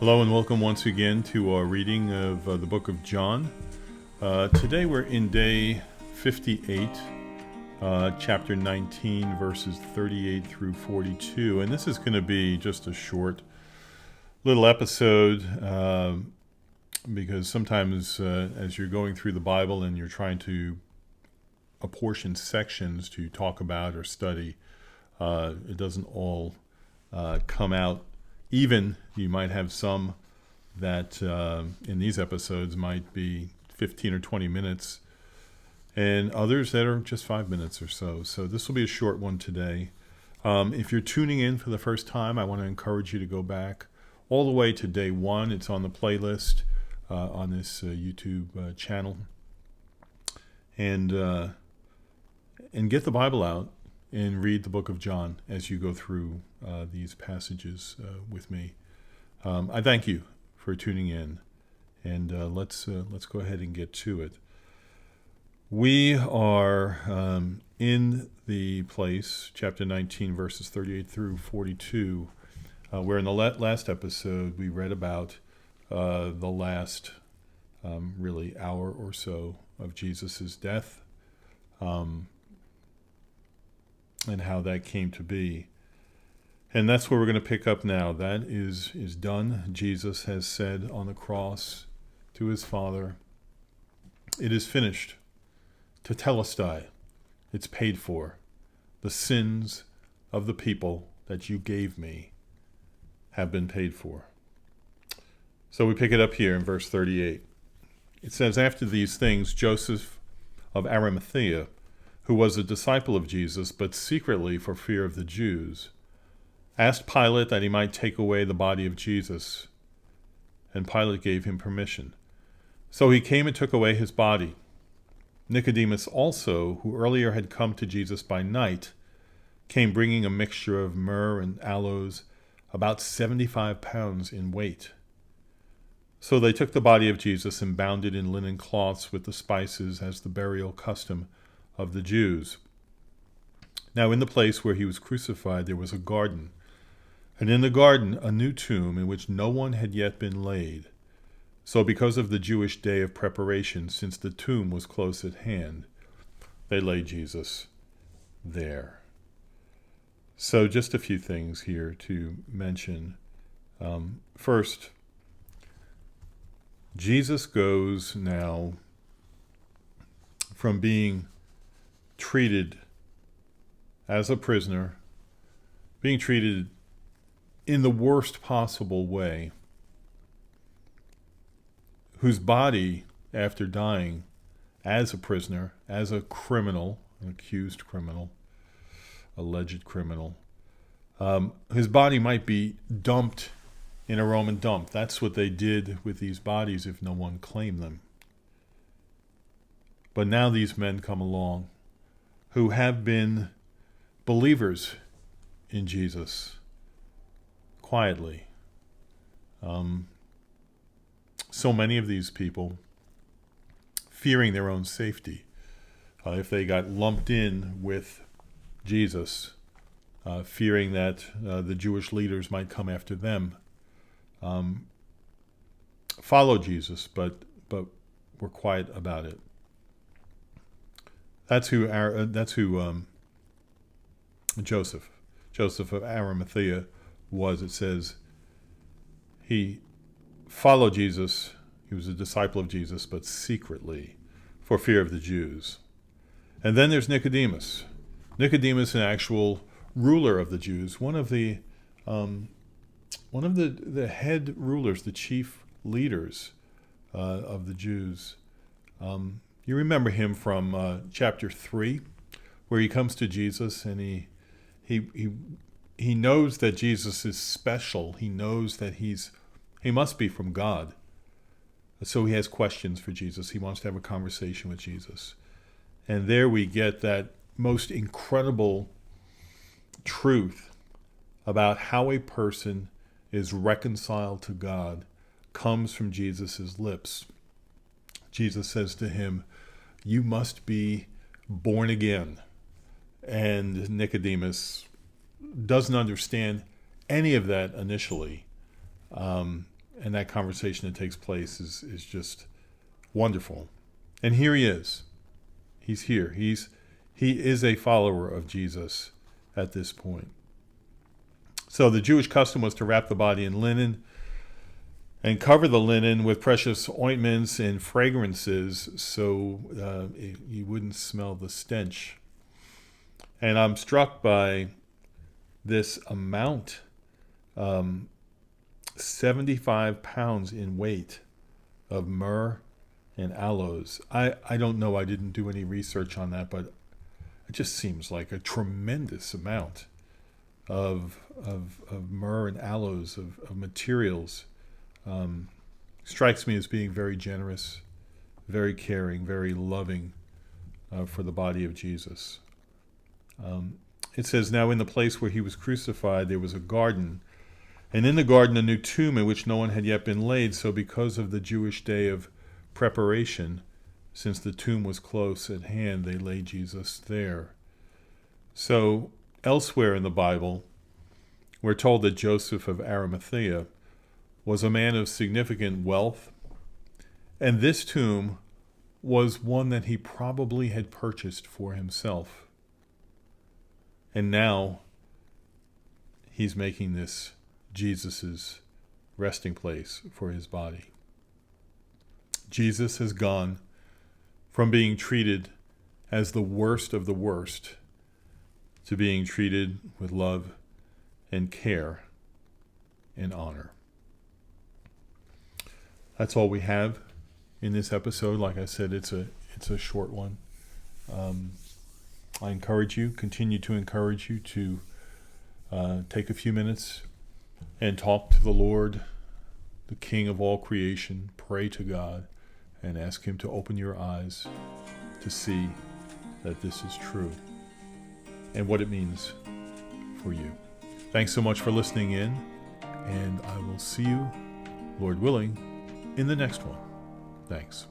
Hello and welcome once again to our reading of the book of John. Today we're in day 58, chapter 19, verses 38 through 42. And this is going to be just a short little episode because sometimes as you're going through the Bible and you're trying to apportion sections to talk about or study, it doesn't all come out even. You might have some that in these episodes might be 15 or 20 minutes, and others that are just 5 minutes or so. So this will be a short one today. If you're tuning in for the first time, I want to encourage you to go back all the way to day 1. It's on the playlist on this YouTube channel. And get the Bible out and read the book of John as you go through these passages with me. I thank you for tuning in, and let's go ahead and get to it. We are in the place, chapter 19, verses 38 through 42, where in the last episode we read about the last really hour or so of Jesus' death, and how that came to be. And that's where we're going to pick up now. That is done. Jesus has said on the cross to his Father, "It is finished." Tetelestai. It's paid for. The sins of the people that you gave me have been paid for. So we pick it up here in verse 38. It says, "After these things, Joseph of Arimathea, who was a disciple of Jesus, but secretly for fear of the Jews, asked Pilate that he might take away the body of Jesus. And Pilate gave him permission. So he came and took away his body. Nicodemus also, who earlier had come to Jesus by night, came bringing a mixture of myrrh and aloes, about 75 pounds in weight. So they took the body of Jesus and bound it in linen cloths with the spices, as the burial custom of the Jews. Now in the place where he was crucified there was a garden, and in the garden a new tomb in which no one had yet been laid. So because of the Jewish day of preparation, since the tomb was close at hand, they laid Jesus there." So just a few things here to mention. First, Jesus goes now from being treated as a prisoner, being treated in the worst possible way, whose body, after dying as a prisoner, as a criminal, an accused criminal, alleged criminal, his body might be dumped in a Roman dump. That's what they did with these bodies if no one claimed them. But now these men come along who have been believers in Jesus quietly. So many of these people fearing their own safety. If they got lumped in with Jesus, fearing that the Jewish leaders might come after them, follow Jesus, but were quiet about it. That's who Joseph of Arimathea was. It says he followed Jesus. He was a disciple of Jesus, but secretly for fear of the Jews. And then there's Nicodemus. Nicodemus, an actual ruler of the Jews, one of the head rulers, the chief leaders of the Jews. You remember him from chapter 3, where he comes to Jesus and he knows that Jesus is special. He knows that he must be from God. So he has questions for Jesus. He wants to have a conversation with Jesus. And there we get that most incredible truth about how a person is reconciled to God comes from Jesus' lips. Jesus says to him, "You must be born again." And Nicodemus doesn't understand any of that initially. And that conversation that takes place is just wonderful. And here he is. He's here. He is a follower of Jesus at this point. So the Jewish custom was to wrap the body in linen and cover the linen with precious ointments and fragrances so you wouldn't smell the stench. And I'm struck by this amount, 75 pounds in weight of myrrh and aloes. I don't know. I didn't do any research on that, but it just seems like a tremendous amount of myrrh and aloes, of materials. Strikes me as being very generous, very caring, very loving for the body of Jesus. It says, now in the place where he was crucified, there was a garden, and in the garden a new tomb in which no one had yet been laid. So because of the Jewish day of preparation, since the tomb was close at hand, they laid Jesus there. So elsewhere in the Bible, we're told that Joseph of Arimathea was a man of significant wealth, and this tomb was one that he probably had purchased for himself. And now he's making this Jesus's resting place for his body. Jesus has gone from being treated as the worst of the worst to being treated with love and care and honor. That's all we have in this episode. Like I said, it's a short one. I continue to encourage you to take a few minutes and talk to the Lord, the King of all creation. Pray to God and ask Him to open your eyes to see that this is true and what it means for you. Thanks so much for listening in, and I will see you, Lord willing, in the next one. Thanks.